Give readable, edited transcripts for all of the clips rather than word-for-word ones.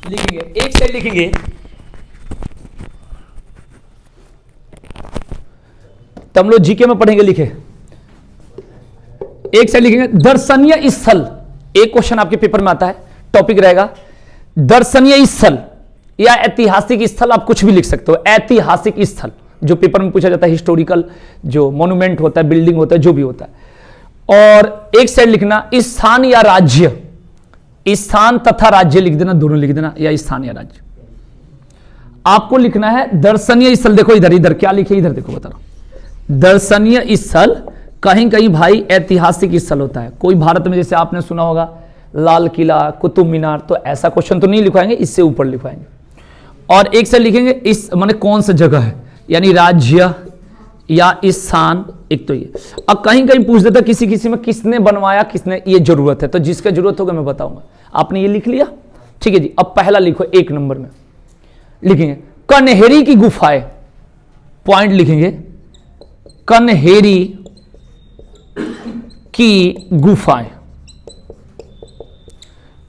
लिखेंगे, एक साइड लिखेंगे तो हम लोग जीके में पढ़ेंगे, लिखे एक साइड लिखेंगे दर्शनीय स्थल। एक क्वेश्चन आपके पेपर में आता है, टॉपिक रहेगा दर्शनीय स्थल या ऐतिहासिक स्थल, आप कुछ भी लिख सकते हो। ऐतिहासिक स्थल जो पेपर में पूछा जाता है, हिस्टोरिकल जो मॉन्यूमेंट होता है, बिल्डिंग होता है, जो भी होता है। और एक साइड लिखना स्थान या राज्य, स्थान तथा राज्य लिख देना, दोनों लिख देना, या स्थान या राज्य। आपको लिखना है दर्शनीय स्थल। देखो इधर, इधर क्या लिखे, इधर देखो बता रहा हूं। दर्शनीय स्थल कहीं कहीं भाई ऐतिहासिक स्थल होता है। कोई भारत में जैसे आपने सुना होगा लाल किला, कुतुब मीनार, तो ऐसा क्वेश्चन तो नहीं लिखवाएंगे, इससे ऊपर लिखवाएंगे। और एक से लिखेंगे इस माने कौन सा जगह है, यानी राज्य या स्थान, एक तो ये। अब कहीं कहीं पूछ देता किसी किसी में किसने बनवाया, किसने, ये जरूरत है, तो जिसका जरूरत होगा मैं बताऊंगा। आपने ये लिख लिया, ठीक है जी। अब पहला लिखो, एक नंबर में लिखेंगे कन्हेरी की गुफाएं, पॉइंट लिखेंगे कन्हेरी की गुफाएं,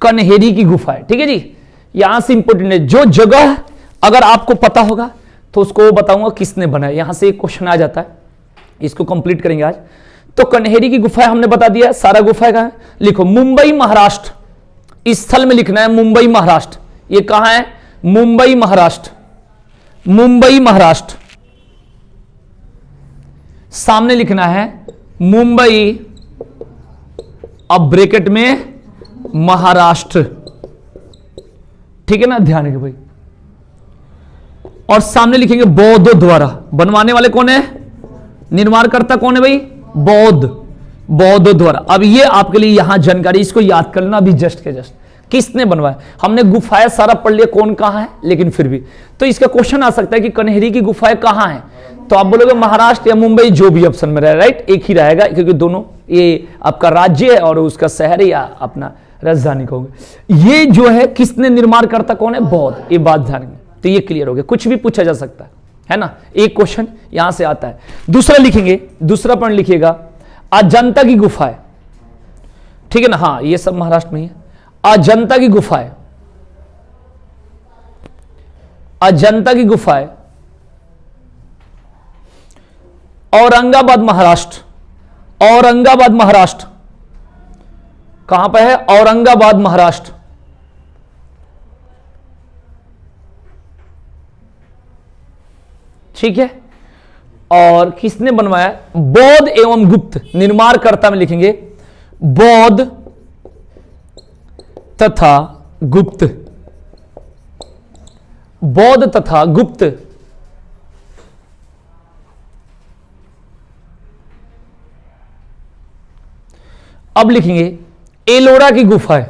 कन्हेरी की गुफाएं, ठीक है जी। यहां से इंपोर्टेंट है, जो जगह अगर आपको पता होगा तो उसको बताऊंगा किसने बनाया। यहां से एक क्वेश्चन आ जाता है, इसको कंप्लीट करेंगे आज। तो कन्हेरी की गुफाएं हमने बता दिया, सारा गुफा कहां है, लिखो मुंबई महाराष्ट्र। स्थल में लिखना है मुंबई महाराष्ट्र। ये कहां है, मुंबई महाराष्ट्र, मुंबई महाराष्ट्र। सामने लिखना है मुंबई, अब ब्रैकेट में महाराष्ट्र, ठीक है ना, ध्यान रखिए भाई। और सामने लिखेंगे बौद्धों द्वारा। बनवाने वाले कौन है, निर्माणकर्ता कौन है भाई, बौद्ध, बौद्धों द्वारा। अब ये आपके लिए यहां जानकारी, इसको याद कर लेना अभी जस्ट के जस्ट, किसने बनवाया। हमने गुफाएं सारा पढ़ लिया कौन कहां है, लेकिन फिर भी तो इसका क्वेश्चन आ सकता है कि कन्हेरी की गुफाएं कहां हैं, तो आप बोलोगे महाराष्ट्र या मुंबई, जो भी ऑप्शन में रहे, राइट, एक ही रहेगा, क्योंकि दोनों ये आपका राज्य है और उसका शहर या अपना राजधानी कहोगे। ये जो है किसने निर्माणकर्ता कौन है, बौद्ध, ये बात ध्यान में, तो ये क्लियर हो गया। कुछ भी पूछा जा सकता है ना, एक क्वेश्चन यहां से आता है। दूसरा लिखेंगे, दूसरा पॉइंट लिखिएगा अजंता की गुफाएं, ठीक है ना, हाँ ये सब महाराष्ट्र में ही है। अजंता की गुफाएं, अजंता की गुफाएं औरंगाबाद महाराष्ट्र, औरंगाबाद महाराष्ट्र, कहां पर है, औरंगाबाद महाराष्ट्र, ठीक है। और किसने बनवाया, बौद्ध एवं गुप्त। निर्माणकर्ता में लिखेंगे बौद्ध तथा गुप्त, बौद्ध तथा गुप्त। अब लिखेंगे एलोरा की गुफाएं,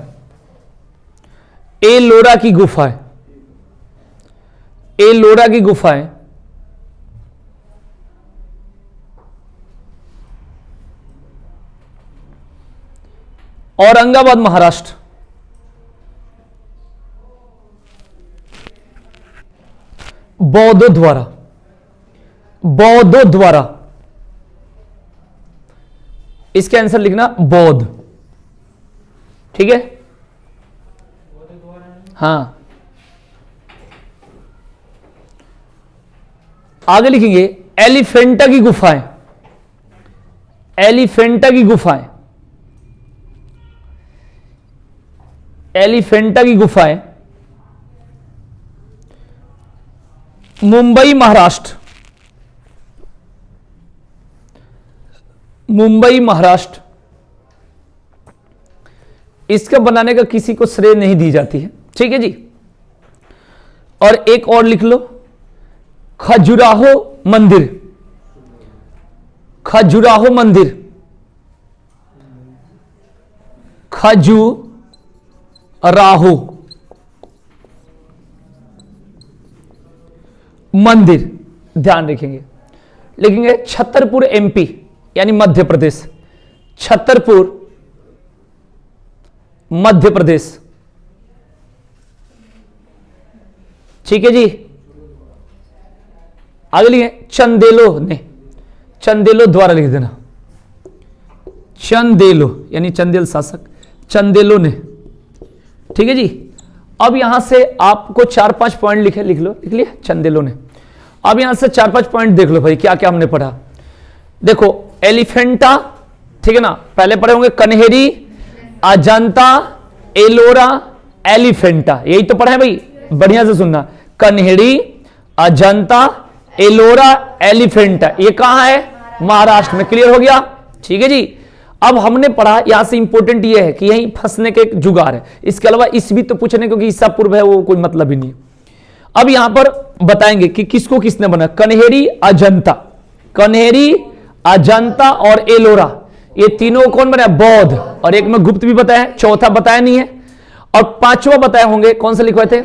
एलोरा की गुफाएं, एलोरा की गुफाएं औरंगाबाद महाराष्ट्र, बौद्धों द्वारा, बौद्धों द्वारा। इसके आंसर लिखना बौद्ध, ठीक है, हाँ। आगे लिखेंगे एलिफेंटा की गुफाएं, एलिफेंटा की गुफाएं, एलिफेंटा की गुफाएं मुंबई महाराष्ट्र, मुंबई महाराष्ट्र। इसका बनाने का किसी को श्रेय नहीं दी जाती है, ठीक है जी। और एक और लिख लो खजुराहो मंदिर, खजुराहो मंदिर, खजुराहो मंदिर, ध्यान रखेंगे। लिखेंगे छतरपुर एमपी, यानी मध्य प्रदेश, छतरपुर मध्य प्रदेश, ठीक है जी। आगे लिखे चंदेलो ने, चंदेलो द्वारा लिख देना, चंदेलो यानी चंदेल शासक, चंदेलो ने, ठीक है जी। अब यहां से आपको 4-5 पॉइंट लिख लिए चंदेलों ने। अब यहां से 4-5 पॉइंट देख लो भाई, क्या क्या हमने पढ़ा। देखो एलिफेंटा, ठीक है ना, पहले पढ़े होंगे कन्हेरी, अजंता, एलोरा, एलिफेंटा, यही तो पढ़े हैं भाई, बढ़िया से सुनना। कन्हेरी, अजंता, एलोरा, एलिफेंटा, ये कहां है? महाराष्ट्र में। क्लियर हो गया? ठीक है जी। अब हमने पढ़ा, यहां से इंपॉर्टेंट ये है कि यहीं फंसने के एक जुगाड़ है, इसके अलावा इस भी तो पूछने, क्योंकि ईसा पूर्व है वो कोई मतलब ही नहीं। अब यहां पर बताएंगे कि किसको किसने बना। कन्हेरी, अजंता, कन्हेरी, अजंता और एलोरा, ये तीनों कौन बनाया? बौद्ध। और एक में गुप्त भी बताया, चौथा बताया नहीं है। और पांचवा बताए होंगे, कौन सा लिखवाए थे?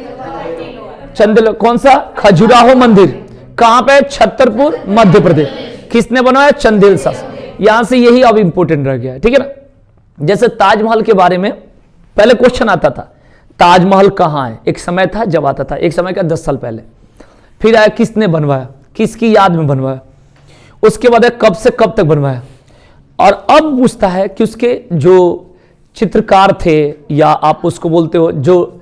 चंदेल। कौन सा? खजुराहो मंदिर। कहां पे? छतरपुर, मध्य प्रदेश। किसने बनवाया? चंदेल शासक। यहां से यही अब इंपोर्टेंट रह गया है, ठीक है ना। जैसे ताजमहल के बारे में पहले क्वेश्चन आता था, ताजमहल कहां है? एक समय था जब आता था, एक समय का 10 साल पहले। फिर आया किसने बनवाया, किसकी याद में बनवाया, उसके बाद कब से कब तक बनवाया। और अब पूछता है कि उसके जो चित्रकार थे, या आप उसको बोलते हो जो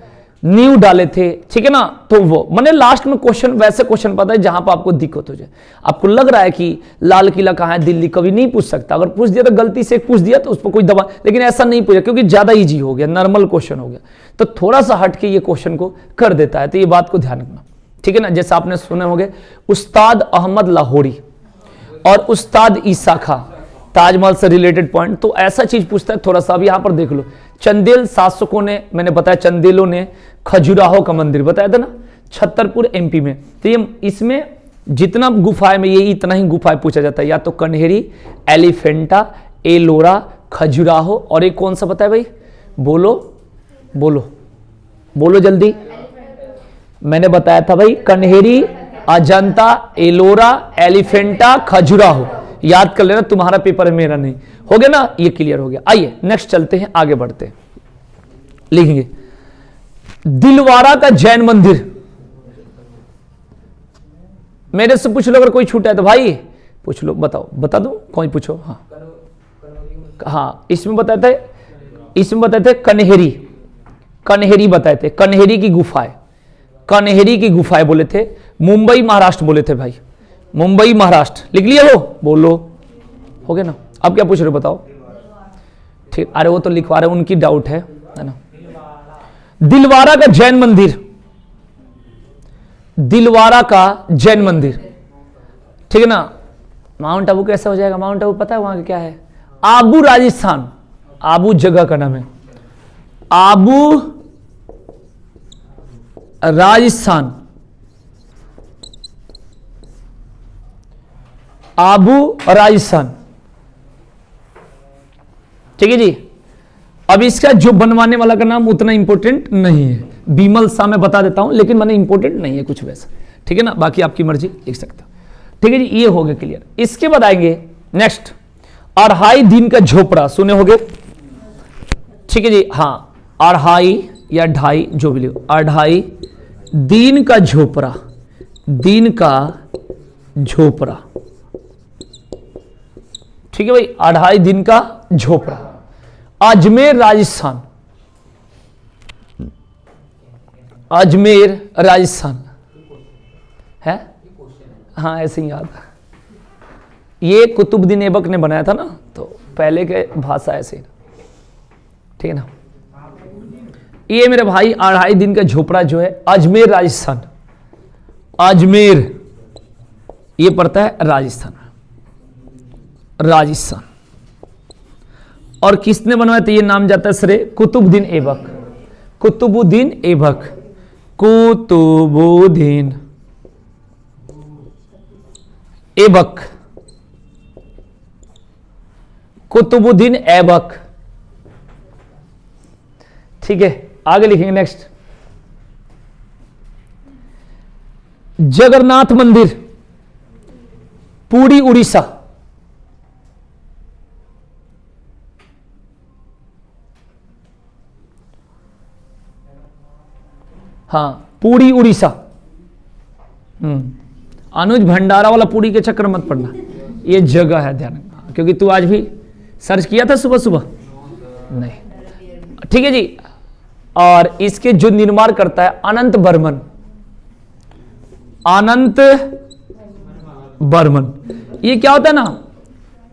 नींव डाले थे, ठीक है ना, तो वो मैंने लास्ट में क्वेश्चन, वैसे क्वेश्चन पता है जहां पर आपको दिक्कत हो जाए। आपको लग रहा है कि लाल किला कहां है, दिल्ली, कभी नहीं पूछ सकता। अगर पूछ दिया तो गलती से पूछ दिया तो उस पर कोई दबा, लेकिन ऐसा नहीं पूछा क्योंकि ज्यादा इजी हो गया, नॉर्मल क्वेश्चन हो गया, तो थोड़ा सा हट के ये क्वेश्चन को कर देता है। तो ये बात को ध्यान रखना, ठीक है ना। जैसे आपने सुने होंगे उस्ताद अहमद लाहौरी और उस्ताद ईसा खां, ताजमहल से रिलेटेड पॉइंट, तो ऐसा चीज पूछता है थोड़ा सा। अब यहां पर देख लो, चंदेल शासकों ने, मैंने बताया चंदेलों ने खजुराहो का मंदिर बताया था ना, छतरपुर एमपी में। तो ये इसमें जितना गुफाएं में, ये इतना ही गुफाएं पूछा जाता है, या तो कन्हेरी, एलिफेंटा, एलोरा, खजुराहो, और एक कौन सा बताया भाई? बोलो बोलो बोलो जल्दी। मैंने बताया था भाई कन्हेरी, अजंता, एलोरा, एलिफेंटा, खजुराहो। याद कर लेना, तुम्हारा पेपर है, मेरा नहीं। हो गया ना, ये क्लियर हो गया। आइए नेक्स्ट चलते हैं, आगे बढ़ते हैं। लिखेंगे दिलवारा का जैन मंदिर। मेरे से पूछ लो, अगर कोई छूटा है तो भाई पूछ लो, बताओ, बता दो, कोई पूछो। हाँ हाँ, इसमें बताए थे कन्हेरी, कन्हेरी बताए थे, कन्हेरी की गुफाएं, कन्हेरी की गुफाएं बोले थे। मुंबई महाराष्ट्र बोले थे भाई, मुंबई महाराष्ट्र। लिख लिया हो? बोलो, हो गया ना। अब क्या पूछ रहे हो बताओ? ठीक, अरे वो तो लिखवा रहे, उनकी डाउट है ना। दिलवारा का जैन मंदिर, दिलवारा का जैन मंदिर, ठीक है ना। माउंट आबू कैसा हो जाएगा? माउंट आबू पता है वहां का क्या है? आबू, राजस्थान। आबू जगह का नाम है, आबू राजस्थान, आबू राजस्थान, ठीक है जी। अब इसका जो बनवाने वाला का नाम उतना इंपॉर्टेंट नहीं है, बीमल शाह मैं बता देता हूं, लेकिन मैंने इंपॉर्टेंट नहीं है कुछ वैसा, ठीक है ना। बाकी आपकी मर्जी, लिख सकते हो, ठीक है जी। ये हो गया क्लियर। इसके बाद आएंगे नेक्स्ट, अढ़ाई दिन का झोपड़ा, सुने होगे, ठीक है जी। हाँ, अढ़ाई या ढाई जो भी लिखो, अढ़ाई दिन का झोपड़ा, दिन का झोपड़ा, ठीक है भाई, अढ़ाई दिन का झोपड़ा, अजमेर राजस्थान, अजमेर राजस्थान है। हाँ ऐसे ही याद, ये कुतुबुद्दीन ऐबक ने बनाया था ना, तो पहले के भाषा ऐसे ही, ठीक है ना। ये मेरे भाई अढ़ाई दिन का झोपड़ा जो है अजमेर राजस्थान, अजमेर ये पड़ता है राजस्थान, राजस्थान। और किसने बनवाया? तो ये नाम जाता है श्रेय कुतुबुद्दीन ऐबक, कुतुबुद्दीन ऐबक, कुतुबुद्दीन ऐबक, कुतुबुद्दीन ऐबक, ठीक है। आगे लिखेंगे नेक्स्ट, जगन्नाथ मंदिर, पुरी उड़ीसा, हाँ पुरी उड़ीसा। अनुज भंडारा वाला पुरी के चक्कर मत पड़ना, ये जगह है, ध्यान रखना, क्योंकि तू आज भी सर्च किया था सुबह सुबह नहीं, ठीक है जी। और इसके जो निर्माण करता है अनंत बर्मन, अनंत बर्मन। ये क्या होता है ना,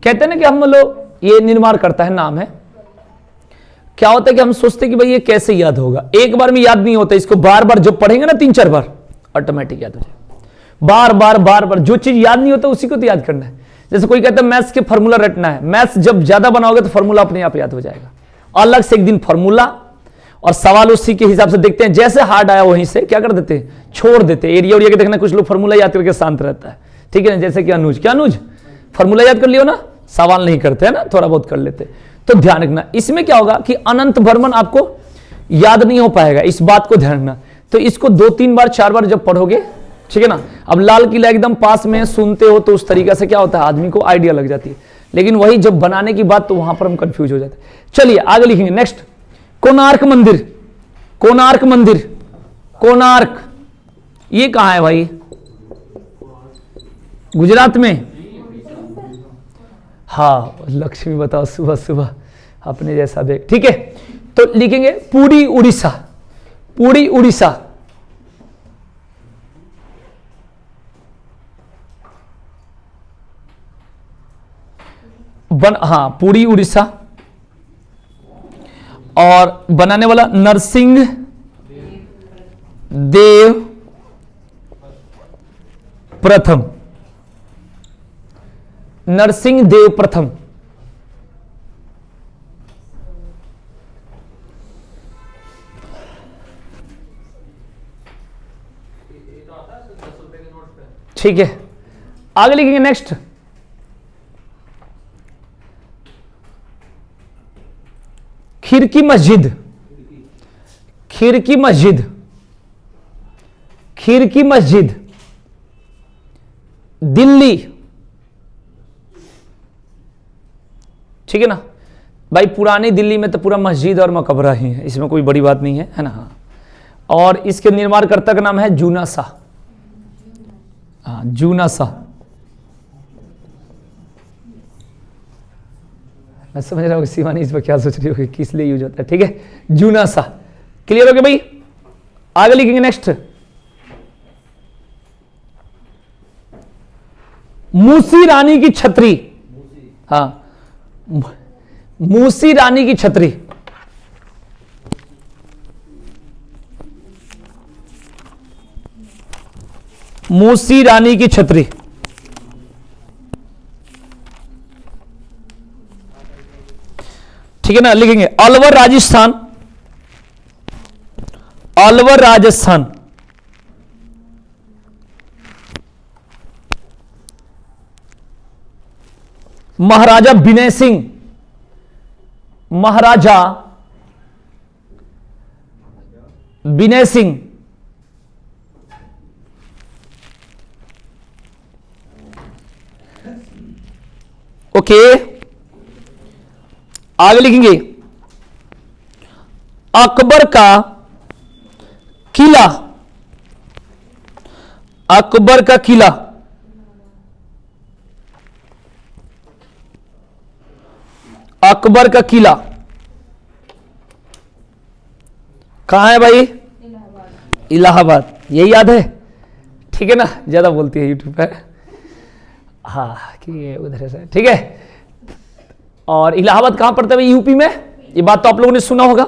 कहते हैं ना कि हम लोग, ये निर्माण करता है नाम है, क्या होता है कि हम सोचते हैं कि भाई ये कैसे याद होगा, एक बार में याद नहीं होता, इसको बार बार जब पढ़ेंगे ना 3-4 बार ऑटोमेटिक याद हो जाए। बार बार बार बार जो चीज याद नहीं होता उसी को तो याद करना है। जैसे कोई कहता है मैथ्स के फॉर्मूला रटना है, मैथ्स जब ज्यादा बनाओगे तो फॉर्मूला अपने आप याद हो जाएगा। अलग से एक दिन फॉर्मूला और सवाल उसी के हिसाब से देखते हैं, जैसे हार्ड आया वहीं से क्या कर देते हैं, छोड़ देते हैं। एरिया के देखना, कुछ लोग फॉर्मूला याद करके शांत रहता है, ठीक है, जैसे कि अनुज, क्या अनुज फॉर्मूला याद कर लियो ना, सवाल नहीं करते हैं ना, थोड़ा बहुत कर लेते। तो ध्यान रखना, इसमें क्या होगा कि अनंत बर्मन आपको याद नहीं हो पाएगा, इस बात को ध्यान रखना। तो इसको 2-3 बार 4 बार जब पढ़ोगे, ठीक है ना। अब लाल किला एकदम पास में सुनते हो तो उस तरीके से क्या होता है, आदमी को आइडिया लग जाती है, लेकिन वही जब बनाने की बात तो वहां पर हम कंफ्यूज हो जाते हैं। चलिए आगे लिखेंगे नेक्स्ट, कोणार्क मंदिर, कोणार्क मंदिर, कोणार्क ये कहां है भाई, गुजरात में। हाँ लक्ष्मी बताओ, सुबह सुबह अपने जैसा देख, ठीक है। तो लिखेंगे पुरी उड़ीसा, पुरी उड़ीसा, हाँ पुरी उड़ीसा। और बनाने वाला नरसिंह देव प्रथम, नरसिंह देव प्रथम। ठीक है, आगे लिखेंगे नेक्स्ट, खिरकी मस्जिद, खिरकी मस्जिद, खिरकी मस्जिद दिल्ली, ठीक है ना भाई। पुरानी दिल्ली में तो पूरा मस्जिद और मकबरा ही है, इसमें कोई बड़ी बात नहीं है ना। हाँ, और इसके निर्माणकर्ता का नाम है जूना शाह, हाँ जूना शाह। मैं समझ रहा हूँ शिवानी इस पर क्या सोच रही होगी, किस लिए यूज होता है, ठीक है, जूना शाह। क्लियर हो गया भाई, आगे लिखेंगे नेक्स्ट, मूसी रानी की छतरी, हाँ मूसी रानी की छतरी, मूसी रानी की छतरी। ठीक है ना, लिखेंगे अलवर राजस्थान, अलवर राजस्थान, महाराजा विनय सिंह, महाराजा विनय सिंह, ओके। आगे लिखेंगे अकबर का किला, अकबर का किला, अकबर का किला कहां है भाई, इलाहाबाद, यही याद है, ठीक है ना, ज्यादा बोलती है यूट्यूब पर, हाँ कि उधर से, ठीक है। और इलाहाबाद कहां पड़ता है भाई, यूपी में, ये बात तो आप लोगों ने सुना होगा।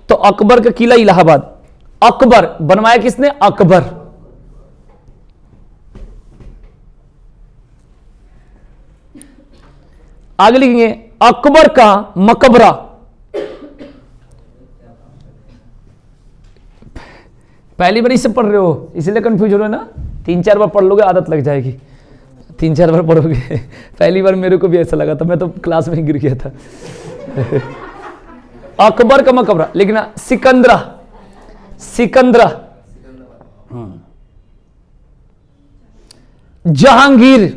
तो अकबर का किला इलाहाबाद, अकबर बनवाया किसने, अकबर। आगे लिखेंगे अकबर का मकबरा, पहली बार इससे पढ़ रहे हो इसलिए कंफ्यूज हो रहे हो ना, 3-4 बार पढ़ लोगे आदत लग जाएगी, 3-4 बार पढ़ोगे। पहली बार मेरे को भी ऐसा लगा था, मैं तो क्लास में ही गिर गया था। अकबर का मकबरा लिखना, सिकंदरा, सिकंदरा, जहांगीर,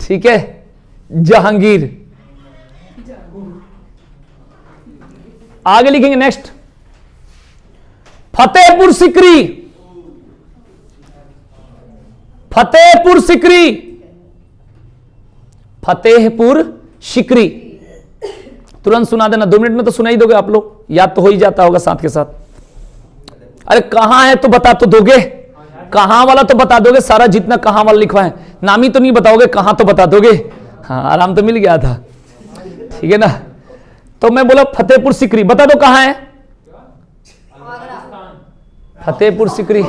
ठीक है, जहांगीर। आगे लिखेंगे नेक्स्ट, फतेहपुर सिकरी, फतेहपुर सिकरी, फतेहपुर सिकरी। तुरंत सुना देना, 2 मिनट में तो सुना ही दोगे आप लोग, याद तो हो ही जाता होगा साथ के साथ। अरे कहां है तो बता तो दोगे, कहां वाला तो बता दोगे, सारा जितना कहां वाला लिखवा है, नाम ही तो नहीं बताओगे, कहां तो बता दोगे। हाँ आराम तो मिल गया था, ठीक है ना। तो मैं बोला फतेहपुर सिकरी, बता दो कहां है। फतेहपुर सिकरी,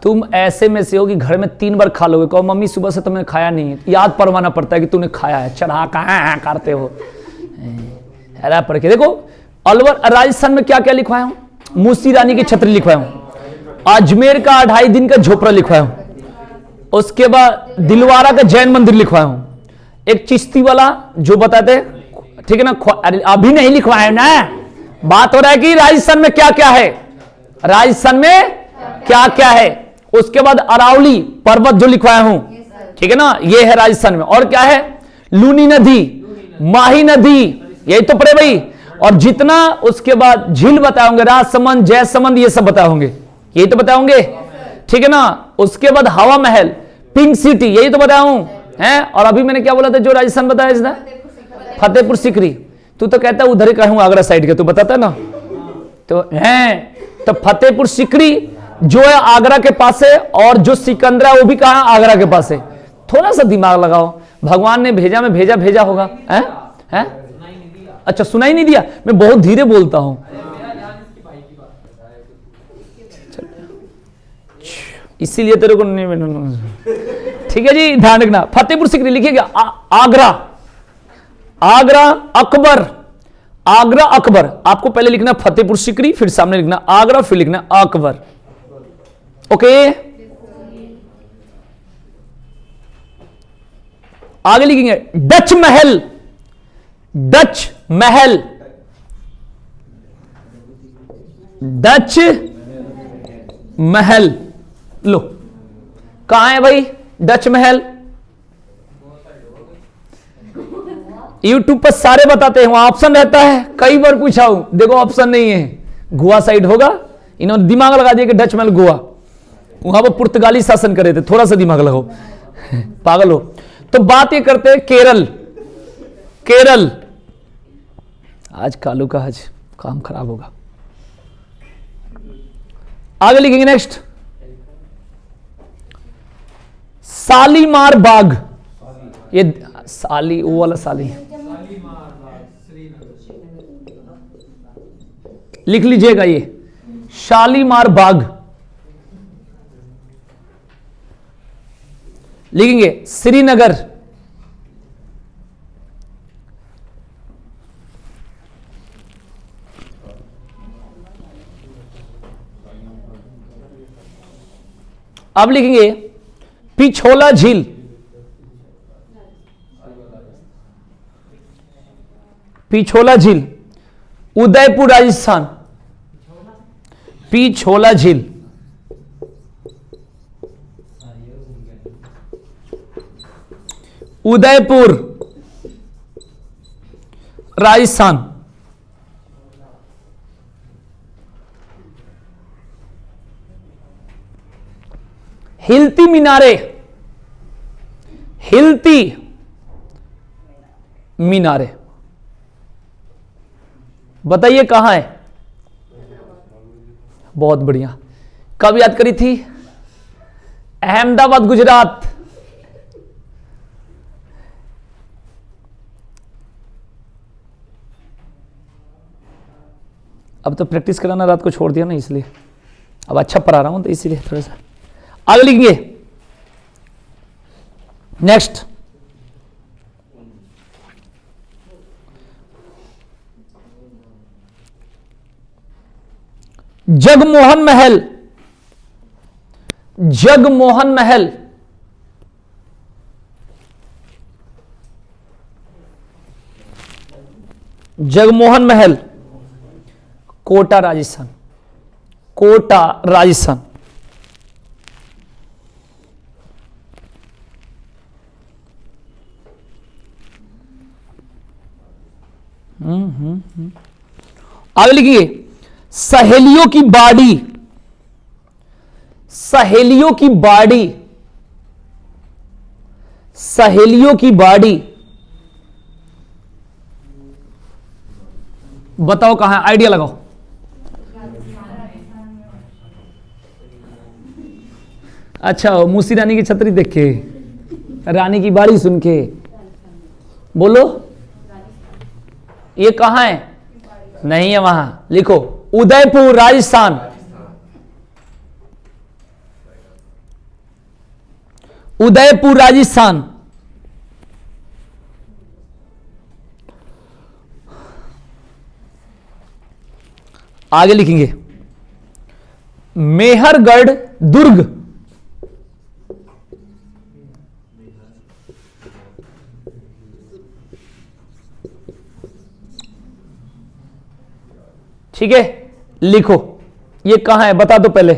तुम ऐसे में से हो कि घर में 3 बार खा लोगे, कहो मम्मी सुबह से तुमने खाया नहीं है, याद परवाना पड़ता है कि तूने खाया है, चढ़ा कहाँ करते हो ऐरा पढ़ के देखो। अलवर राजस्थान में क्या क्या लिखवाया हूं, मूसी रानी की छतरी लिखवाया हूं, अजमेर का 2.5 दिन का झोपड़ा लिखवाया हूं, उसके बाद दिलवारा का जैन मंदिर लिखवाया हूं, एक चिश्ती वाला जो बताते, ठीक है ना। अरे अभी नहीं लिखवाया ना, बात हो रहा है कि राजस्थान में क्या क्या है, राजस्थान में क्या क्या है। उसके बाद अरावली पर्वत जो लिखवाया हूं, ठीक है ना, ये है राजस्थान में। और क्या है, लूनी नदी, माही नदी, यही तो पड़े भाई। और जितना उसके बाद झील बताए होंगे, राजसमंद, जयसमंद, ये सब बताए होंगे, यही तो बताए होंगे, ठीक है ना। उसके बाद हवा महल, पिंक सिटी, यही तो बताया हूं है। और अभी मैंने क्या बोला था जो राजस्थान बताया इसने, फतेहपुर सिकरी। तू तो कहता उधर ही कहूं आगरा साइड के, तू बताता ना तो है। तो फतेहपुर सिकरी जो है आगरा के पास है, और जो सिकंदरा वो भी कहां, आगरा के पास है। थोड़ा सा दिमाग लगाओ, भगवान ने भेजा में भेजा होगा है? अच्छा सुनाई नहीं दिया, मैं बहुत धीरे बोलता हूं, इसीलिए तेरे को नहीं, ठीक है जी, ध्यान रखना। फतेहपुर सिकरी लिखिएगा, आगरा, आगरा अकबर, आगरा अकबर। आपको पहले लिखना फतेहपुर सिकरी, फिर सामने लिखना आगरा, फिर लिखना अकबर, ओके। आगे लिखेंगे डच महल, डच महल, डच महल। लो कहां है भाई डच महल, यूट्यूब पर सारे बताते हैं, वहां ऑप्शन रहता है, कई बार पूछा हूं, देखो ऑप्शन नहीं है। गोवा साइड होगा, इन्होंने दिमाग लगा दिया कि डच महल गोवा, वहां पर पुर्तगाली शासन करे थे, थोड़ा सा दिमाग लगाओ पागल हो। तो बात ये करते हैं केरल, केरल। आज कालू का आज काम खराब होगा। आगे लिखेंगे नेक्स्ट, शालीमार बाग, ये साली वो वाला साली लिख लीजिएगा, ये शालीमार बाग लिखेंगे। श्रीनगर, अब लिखेंगे पिछोला झील, पिछोला झील, उदयपुर राजस्थान, पिछोला झील, उदयपुर राजस्थान। हिलती मीनारे, हिलती मीनारे, बताइए कहां है। बहुत बढ़िया, कब याद करी थी, अहमदाबाद गुजरात। अब तो प्रैक्टिस कराना रात को छोड़ दिया ना, इसलिए अब अच्छा पढ़ा रहा हूं, तो इसीलिए थोड़ा सा आगे लिखेंगे। नेक्स्ट, जगमोहन महल, जगमोहन महल, जगमोहन महल, कोटा राजस्थान, कोटा राजस्थान। आगे लिखिए सहेलियों की बाड़ी, सहेलियों की बाड़ी, सहेलियों की बाड़ी, बताओ कहां है, आइडिया लगाओ। अच्छा, मूसी रानी की छतरी देख के, रानी की बाड़ी सुन के, बोलो ये कहां है? नहीं है वहां, लिखो उदयपुर राजस्थान। उदयपुर राजस्थान। आगे लिखेंगे मेहरगढ़ दुर्ग, ठीक है। लिखो ये कहां है, बता दो पहले।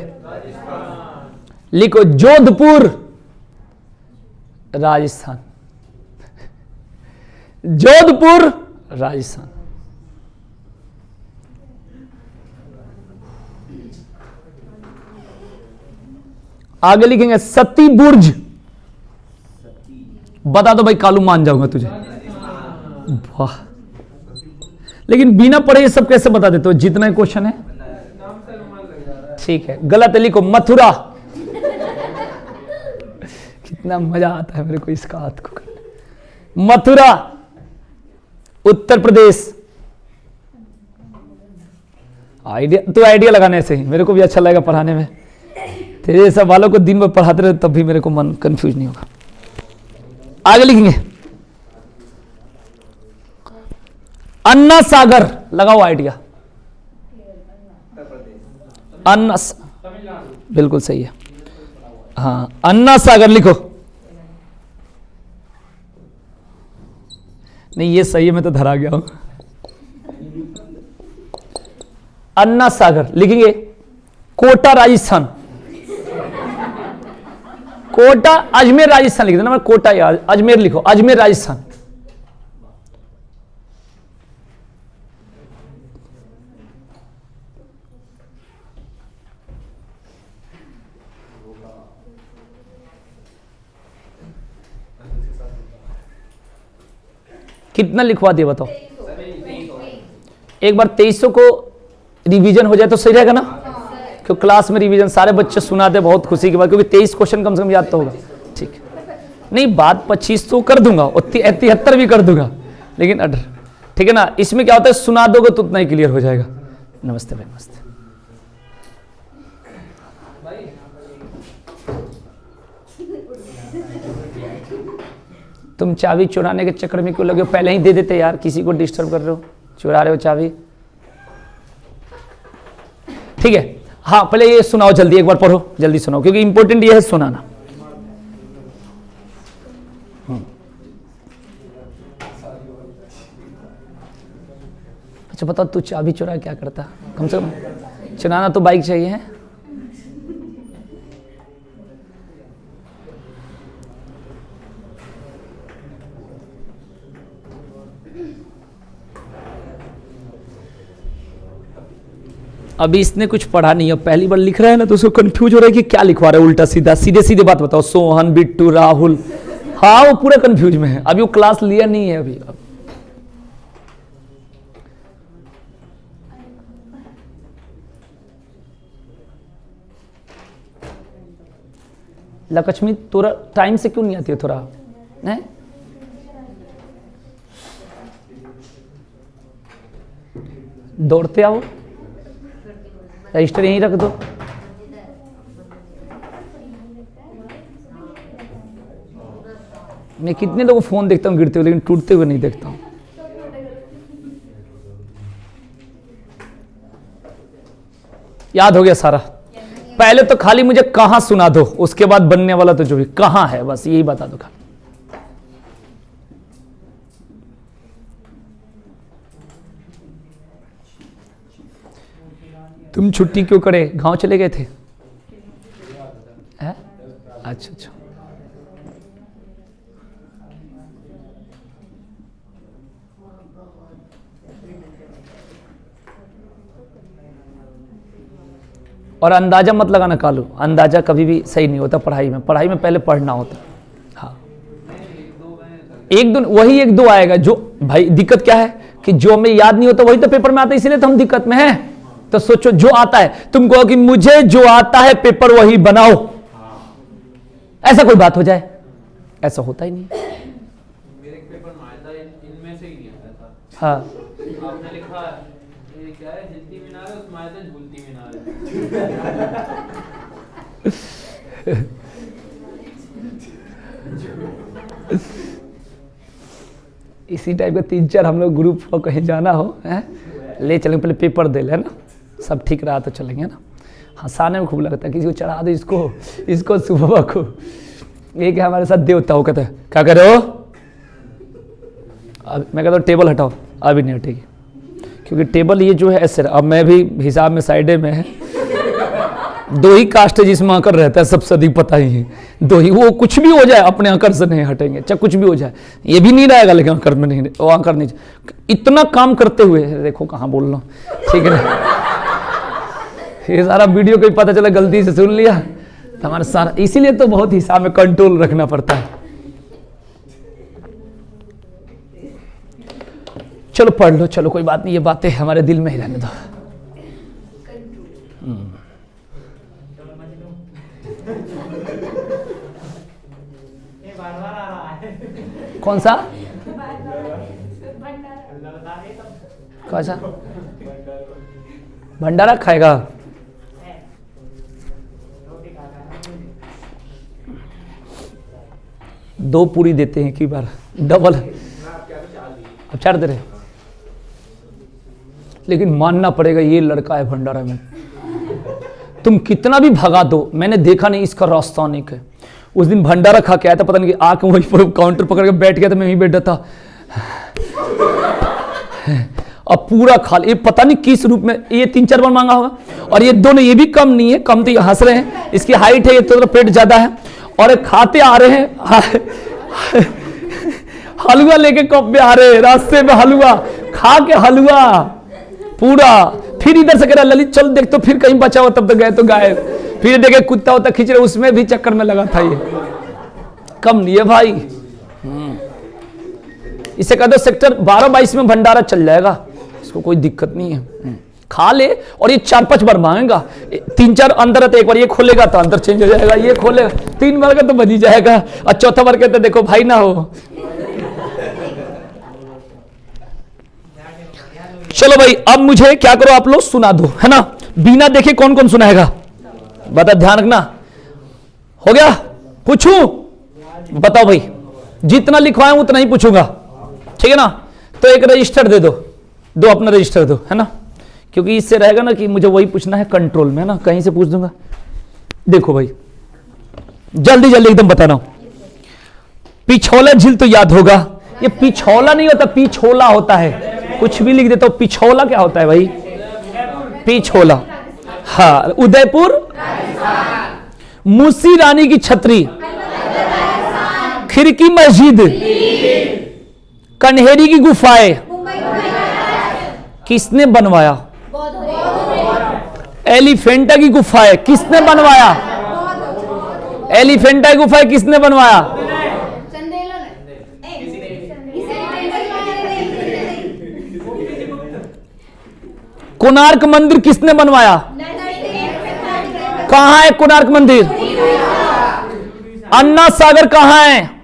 लिखो जोधपुर राजस्थान, जोधपुर राजस्थान। आगे लिखेंगे सती बुर्ज, बता दो भाई, कालू मान जाऊंगा तुझे। वाह, लेकिन बिना पढ़े ये सब कैसे बता देते हो? जितना क्वेश्चन है ठीक है, गलत है, लिखो मथुरा। कितना मजा आता है मेरे को इसका हाथ को करने। मथुरा उत्तर प्रदेश। आइडिया तो आइडिया लगाने से ही मेरे को भी अच्छा लगेगा पढ़ाने में। तेरे सब वालों को दिन भर पढ़ाते रहे तब भी मेरे को मन कंफ्यूज नहीं होगा। आगे लिखेंगे अन्ना सागर, लगाओ आइडिया। अन्ना, बिल्कुल सही है, हाँ अन्ना सागर लिखो। नहीं ये सही है, मैं तो धरा गया हूं। अन्ना सागर लिखेंगे कोटा राजस्थान, कोटा अजमेर राजस्थान लिख देना, मैं कोटा या अजमेर लिखो, अजमेर राजस्थान। कितना लिखवा दिया बताओ? एक बार 2300 को रिवीजन हो जाए तो सही रहेगा ना, क्योंकि क्लास में रिवीजन सारे बच्चे सुनाते बहुत खुशी की बात, क्योंकि 23 क्वेश्चन कम से कम याद तो होगा। ठीक नहीं, बात 25 तो कर दूंगा और 73 भी कर दूंगा, लेकिन अडर ठीक है ना। इसमें क्या होता है, सुना दोगे तो उतना ही क्लियर हो जाएगा। नमस्ते भाई, नमस्ते। तुम चाबी चुराने के चक्कर में क्यों लगे हो? पहले ही दे देते यार, किसी को डिस्टर्ब कर रहे हो, चुरा रहे हो चाबी। ठीक है, हाँ पहले ये सुनाओ जल्दी, एक बार पढ़ो जल्दी सुनाओ, क्योंकि इंपॉर्टेंट ये है सुनाना। अच्छा बताओ, तू चाबी चुरा क्या करता? कम से कम चुराना तो बाइक चाहिए है। अभी इसने कुछ पढ़ा नहीं है, पहली बार लिख रहा है ना, तो उसको कंफ्यूज हो रहा है कि क्या लिखवा रहा है उल्टा सीधा। सीधे सीधे बात बताओ, सोहन, बिट्टू, राहुल, हाँ वो पूरा कंफ्यूज में है, अभी वो क्लास लिया नहीं है अभी। लक्ष्मी थोड़ा टाइम से क्यों नहीं आती है? थोड़ा नहीं दौड़ते आओ, रजिस्टर यहीं रख दो। मैं कितने लोगों को फोन देखता हूँ गिरते हुए, लेकिन टूटते हुए नहीं देखता हूँ। याद हो गया सारा? पहले तो खाली मुझे कहां सुना दो, उसके बाद बनने वाला तो जो भी कहां है बस यही बता दो खाली। तुम छुट्टी क्यों करे, गांव चले गए थे? अच्छा अच्छा, और अंदाजा मत लगाना कालू, अंदाजा कभी भी सही नहीं होता पढ़ाई में। पढ़ाई में पहले पढ़ना होता। हाँ एक दो वही एक दो आएगा। जो भाई दिक्कत क्या है कि जो हमें याद नहीं होता वही तो पेपर में आता है, इसीलिए तो हम दिक्कत में हैं। तो सोचो जो आता है, तुम कहो कि मुझे जो आता है पेपर वही बनाओ, ऐसा कोई बात हो जाए? ऐसा होता ही नहीं। मेरे पेपर में आया था, इनमें से ही नहीं आया था। हाँ आपने लिखा ये क्या है, हिलती मीनार है, उसमें आया था झूलती मीनार है। इसी टाइप का 3-4 हम लोग ग्रुप को कहीं जाना हो है? ले चलेंगे, पहले पेपर दे ले ना, सब ठीक रहा तो चलेंगे ना। हंसाने में खूब लगता है, किसी को चढ़ा दो, इसको सुबह को। एक है हमारे साथ देवता, वो कहता है क्या कर रहे हो, अब मैं कहता हूँ टेबल हटाओ, अभी नहीं हटेगी, क्योंकि टेबल ये जो है ऐसे, अब मैं भी हिसाब में साइडे में है, 2 ही कास्ट है जिसमें आकर रहता है, सबसे अधिक पता ही है 2 ही। वो कुछ भी हो जाए अपने आकर से नहीं हटेंगे, चाहे कुछ भी हो जाए, ये भी नहीं रहेगा लेकिन आकर में नहीं, वो आकर नहीं। इतना काम करते हुए देखो कहाँ बोल रहा हूँ, ठीक है ना, ये सारा वीडियो को पता चला गलती से सुन लिया तो हमारा सारा, इसीलिए तो बहुत हिसाब में कंट्रोल रखना पड़ता है। चलो पढ़ लो, चलो कोई बात नहीं, ये बातें हमारे दिल में ही रहने दो। कौन सा कौन सा भंडारा खाएगा? दो पूरी देते हैं, की बार डबल अब 4 दे रहे, लेकिन मानना पड़ेगा ये लड़का है भंडारा में, तुम कितना भी भगा दो, मैंने देखा नहीं इसका रास्ता नहीं है। उस दिन भंडारा खा के आया था, पता नहीं आके वहीं पर काउंटर पकड़ के बैठ गया था, मैं वहीं बैठा था, अब पूरा खा लिया, पता नहीं किस रूप में, ये 3-4 बार मांगा होगा। और ये दोनों, ये भी कम नहीं है, कम तो ये हंस रहे हैं, इसकी हाइट है, ये तो पेट ज्यादा है, और खाते आ रहे हैं, हलवा लेके कप में आ रहे हैं, रास्ते में हलवा खा के, हलवा पूरा, फिर इधर से कह रहा ललित चल देख तो फिर कहीं बचा हो, तब तो गए तो गायब, फिर देखे कुत्ता होता खींच रहे, उसमें भी चक्कर में लगा था, ये कम नहीं है भाई। इसे कह दो सेक्टर 12-22 में भंडारा चल जाएगा, इसको कोई दिक्कत नहीं है, खा ले। और ये 4-5 बार मांगेगा, 3-4 अंदर है तो एक बार ये खोलेगा तो अंदर चेंज हो जाएगा, ये खोलेगा 3 बार का तो बन ही जाएगा, और चौथा बार कहते देखो भाई ना हो। चलो भाई अब मुझे क्या करो, आप लोग सुना दो, है ना, बिना देखे कौन कौन सुनाएगा बता, ध्यान रखना। हो गया? पूछूं? बताओ भाई, जितना लिखवाए उतना ही पूछूंगा, ठीक है ना। तो एक रजिस्टर दे दो, अपना रजिस्टर दो, है ना, क्योंकि इससे रहेगा ना कि मुझे वही पूछना है कंट्रोल में, है ना, कहीं से पूछ दूंगा। देखो भाई जल्दी जल्दी एकदम बताना। पिछोला झील तो याद होगा, ये पिछोला नहीं होता, पिछोला होता है, कुछ भी लिख देता हूं। पिछोला क्या होता है भाई? पिछोला, हाँ, उदयपुर, मूसी रानी की छतरी, खिड़की मस्जिद, कन्हेरी की गुफाएं किसने बनवाया? एलिफेंटा की गुफाएं किसने बनवाया? एलिफेंटा की गुफाएं किसने बनवाया? कोणार्क मंदिर किसने बनवाया? कहां है कोणार्क मंदिर? अन्ना सागर कहां है?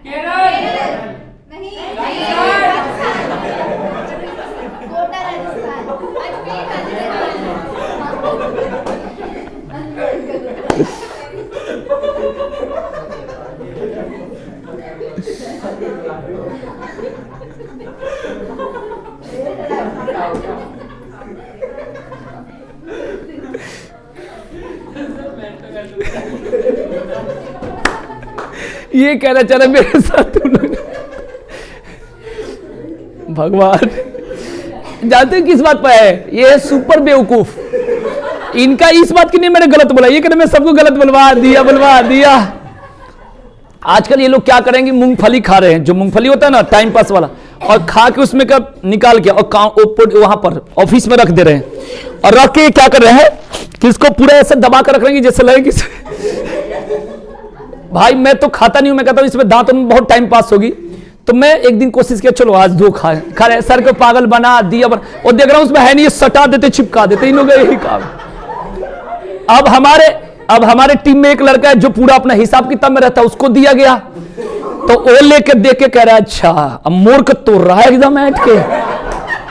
ये कहना चाह रहे मेरे साथ तुम लोग। भगवान जानते हैं किस बात पर है? ये है सुपर बेवकूफ। इनका इस बात की नहीं मैंने गलत बोला, ये कहते मैं सबको गलत बुलवा दिया। आजकल ये लोग क्या करेंगे, मूंगफली खा रहे हैं, जो मूंगफली होता है ना टाइम पास वाला, और खा के उसमें का निकाल के और वहां पर ऑफिस में रख दे रहे हैं, और रख के क्या कर रहे हैं कि इसको पूरा ऐसे दबा कर रख रहे हैं जैसे लगे कि भाई मैं तो खाता नहीं हूं, मैं कहता हूं इसमें दांतों में बहुत टाइम पास होगी, तो मैं एक दिन कोशिश किया, चलो आज 2 खा रहे, सर को पागल बना दिया, और देख रहा हूं उसमें है नहीं, ये सटा देते, चिपका देते, इन लोगों का यही काम। अब हमारे टीम में एक लड़का है जो पूरा अपना हिसाब किताब में रहता है, उसको दिया गया, तो वो लेके देख के कह रहा है, अच्छा अब मूर्ख तो रहा है एकदम ऐठ के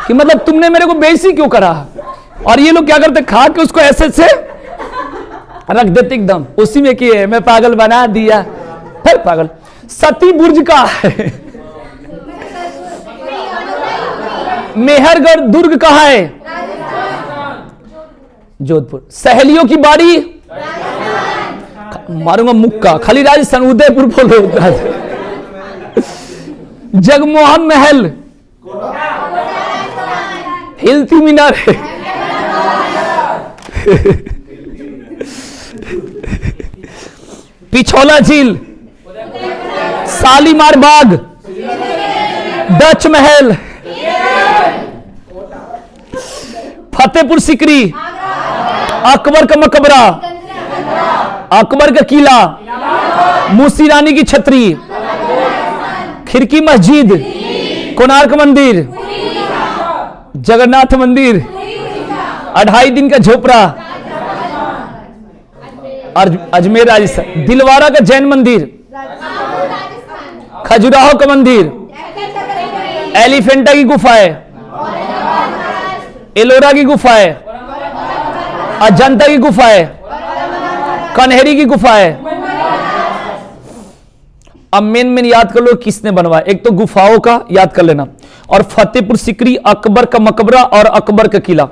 कि मतलब तुमने मेरे को बेइज्जती क्यों करा। और ये लोग क्या करते, खा के उसको ऐसे से रख देते एकदम उसी में कि मैं पागल बना दिया। फिर पागल सती बुर्ज का है, मेहरगढ़ दुर्ग कहाँ है, जोधपुर। सहेलियों की बाड़ी, मारूंगा मुक्का, खाली राजस्थान, उदयपुर बोलो। जगमोहन महल, हिलती मीनार है, पिछोला झील, शालीमार बाग, डच महल, फतेहपुर सिकरी, अकबर का मकबरा, अकबर का किला, मूसी रानी की छतरी, खिड़की मस्जिद, कोणार्क मंदिर, जगन्नाथ मंदिर, 2.5 दिन का झोपड़ा, अजमेर राजस्थान, दिलवारा का जैन मंदिर, खजुराहो का मंदिर, एलिफेंटा की गुफाएं, एलोरा की गुफाएं, अजंता की गुफाएं, कन्हेरी की गुफाएं। अब मेन याद कर लो किसने बनवाया। एक तो गुफाओं का याद कर लेना, और फतेहपुर सिकरी, अकबर का मकबरा और अकबर का किला,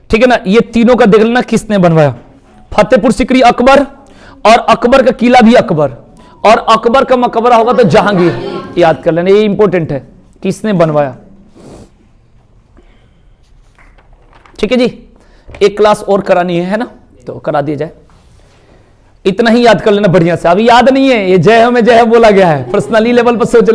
ठीक है ना, ये तीनों का देख लेना किसने बनवाया। फतेहपुर सिकरी अकबर, और अकबर का किला भी अकबर, और अकबर का मकबरा होगा तो जहांगीर, याद कर लेना, ये इंपॉर्टेंट है किसने बनवाया। ठीक है जी, एक क्लास और करानी है ना, तो करा दिया जाए। इतना ही याद कर लेना बढ़िया से, अभी याद नहीं है, ये जय हो में जय हो बोला गया है, पर्सनली लेवल पर सोच